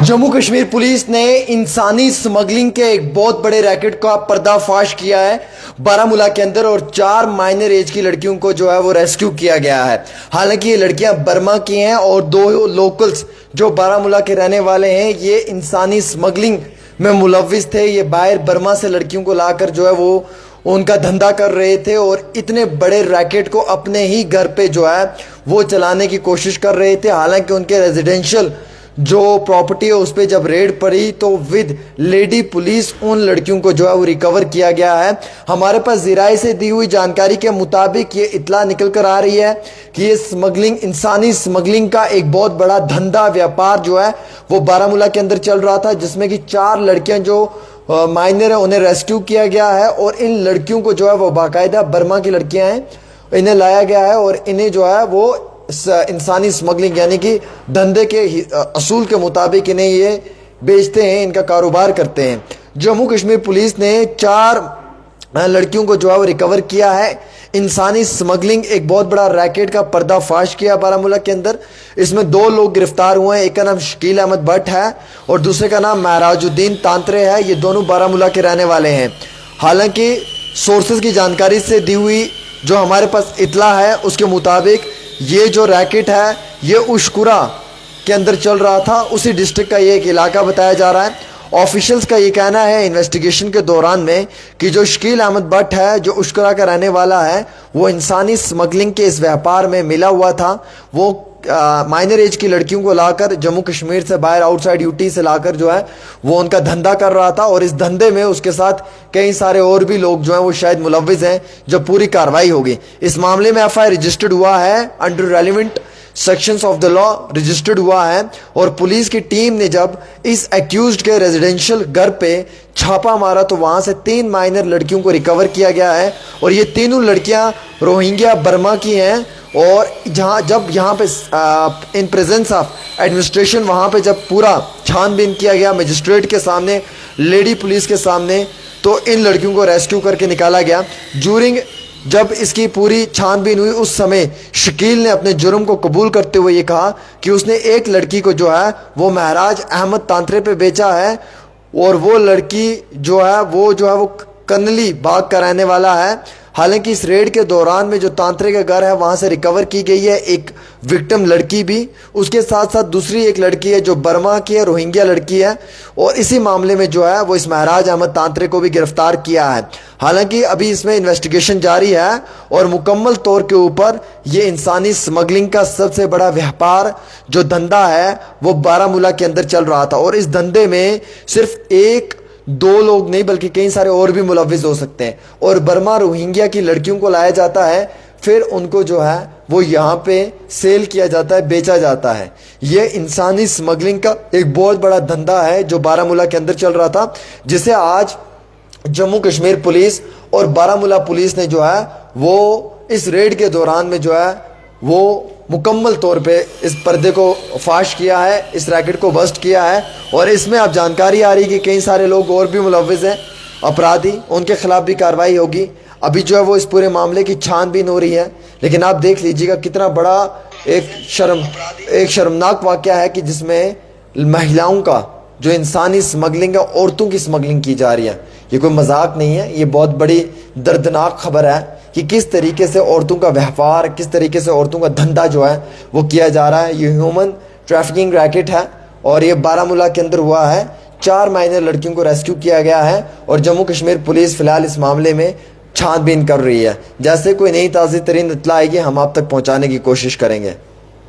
Jammu Kashmir police ने इंसानी smuggling के एक बहुत बड़े रैकेट का पर्दाफाश किया है बारामूला के अंदर और 4 माइनर एज की लड़कियों को जो है वो रेस्क्यू किया गया है। हालांकि ये लड़कियां बर्मा की हैं और 2 लोकल्स जो बारामूला के रहने वाले हैं ये इंसानी स्मगलिंग में मुलव्विस थे। ये बाहर बर्मा से लड़कियों को लाकर जो है वो उनका धंधा कर रहे थे और इतने बड़े रैकेट को अपने ही घर पे जो है वो चलाने की कोशिश कर रहे थे। हालांकि उनके रेजिडेंशियल जो प्रॉपर्टी है उस पर जब रेड पड़ी तो विद लेडी पुलिस उन लड़कियों को जो है वो रिकवर किया गया है। हमारे पास ज़राए से दी हुई जानकारी के मुताबिक ये इत्ला निकल कर आ रही है कि ये स्मगलिंग, इंसानी स्मगलिंग का एक बहुत बड़ा धंधा व्यापार जो है वो बारामूला के अंदर चल रहा था, जिसमें कि 4 लड़कियां जो माइनर है उन्हें रेस्क्यू किया गया है और इन लड़कियों को जो है वो बाकायदा बर्मा की लड़कियां हैं, इन्हें लाया गया है और इन्हें जो है वो इंसानी स्मगलिंग यानी कि धंधे के असूल के मुताबिक इन्हें ये बेचते हैं, इनका कारोबार करते हैं। जम्मू कश्मीर पुलिस ने 4 लड़कियों को जो है वो रिकवर किया है। इंसानी स्मगलिंग एक बहुत बड़ा रैकेट का पर्दाफाश किया बारामूला के अंदर। इसमें 2 लोग गिरफ्तार हुए हैं, एक का नाम शकील अहमद भट्ट है और दूसरे का नाम महराजुद्दीन तांत्रे है। ये दोनों बारामूला के रहने वाले हैं। हालांकि सोर्सेज की जानकारी से दी हुई जो हमारे पास इतला है उसके मुताबिक ये जो रैकेट है ये उशकुरा के अंदर चल रहा था, उसी डिस्ट्रिक्ट का ये एक इलाका बताया जा रहा है। ऑफिशियल्स का ये कहना है इन्वेस्टिगेशन के दौरान में कि जो शकील अहमद भट्ट है जो उशकुरा का रहने वाला है वो इंसानी स्मगलिंग के इस व्यापार में मिला हुआ था। वो माइनर एज की लड़कियों को लाकर जम्मू कश्मीर से बाहर आउटसाइड यूटी से लाकर जो है वो उनका धंधा कर रहा था और इस धंधे में उसके साथ कई सारे और भी लोग जो हैं वो शायद मुलव्विस हैं। जब पूरी कार्रवाई होगी इस मामले में एफआईआर रजिस्टर्ड हुआ है, under relevant sections of the law registered हुआ है और पुलिस की टीम ने जब इस एक्यूज्ड के रेजिडेंशियल घर पे छापा मारा तो वहां से 3 माइनर लड़कियों को रिकवर किया गया है और ये तीनों लड़कियां रोहिंग्या बर्मा की हैं। और जब यहाँ पे इन प्रेजेंस ऑफ एडमिनिस्ट्रेशन वहाँ पे जब पूरा छानबीन किया गया मजिस्ट्रेट के सामने, लेडी पुलिस के सामने, तो इन लड़कियों को रेस्क्यू करके निकाला गया। जूरिंग जब इसकी पूरी छानबीन हुई उस समय शकील ने अपने जुर्म को कबूल करते हुए ये कहा कि उसने एक लड़की को जो है वो महराज अहमद तांत्रे पे बेचा है और वो लड़की जो है वो कनली बाग का रहने वाला है। हालांकि इस रेड के दौरान में जो तांत्रे का घर है वहां से रिकवर की गई है एक विक्टिम लड़की भी, उसके साथ साथ दूसरी एक लड़की है जो बर्मा की है, रोहिंग्या लड़की है और इसी मामले में जो है वो इस महराज अहमद तांत्रे को भी गिरफ्तार किया है। हालांकि अभी इसमें इन्वेस्टिगेशन जारी है और मुकम्मल तौर के ऊपर ये इंसानी स्मगलिंग का सबसे बड़ा व्यापार जो धंधा है वो बारामूला के अंदर चल रहा था और इस धंधे में सिर्फ 1-2 लोग नहीं बल्कि कई सारे और भी मुलव्विस हो सकते हैं और बर्मा रोहिंग्या की लड़कियों को लाया जाता है, फिर उनको जो है वो यहाँ पे सेल किया जाता है, बेचा जाता है। ये इंसानी स्मगलिंग का एक बहुत बड़ा धंधा है जो बारामूला के अंदर चल रहा था, जिसे आज जम्मू कश्मीर पुलिस और बारामूला पुलिस ने जो है वो इस रेड के दौरान में जो है वो मुकम्मल तौर पे इस पर्दे को फाश किया है, इस रैकेट को बस्ट किया है और इसमें अब जानकारी आ रही है कि कई सारे लोग और भी मुलव्विस हैं, अपराधी, उनके खिलाफ भी कार्रवाई होगी। अभी जो है वो इस पूरे मामले की छानबीन हो रही है। लेकिन आप देख लीजिएगा कितना बड़ा एक शर्मनाक वाक़या है कि जिसमें महिलाओं का जो इंसानी स्मगलिंग है, औरतों की स्मगलिंग की जा रही है। ये कोई मजाक नहीं है, ये बहुत बड़ी दर्दनाक खबर है कि किस तरीके से औरतों का व्यवहार, किस तरीके से औरतों का धंधा जो है वो किया जा रहा है। ये ह्यूमन ट्रैफिकिंग रैकेट है और ये बारामूला के अंदर हुआ है। 4 माइनर लड़कियों को रेस्क्यू किया गया है और जम्मू कश्मीर पुलिस फिलहाल इस मामले में छानबीन कर रही है। जैसे कोई नई ताज़ा तरीन इत्तला आएगी हम आप तक पहुँचाने की कोशिश करेंगे।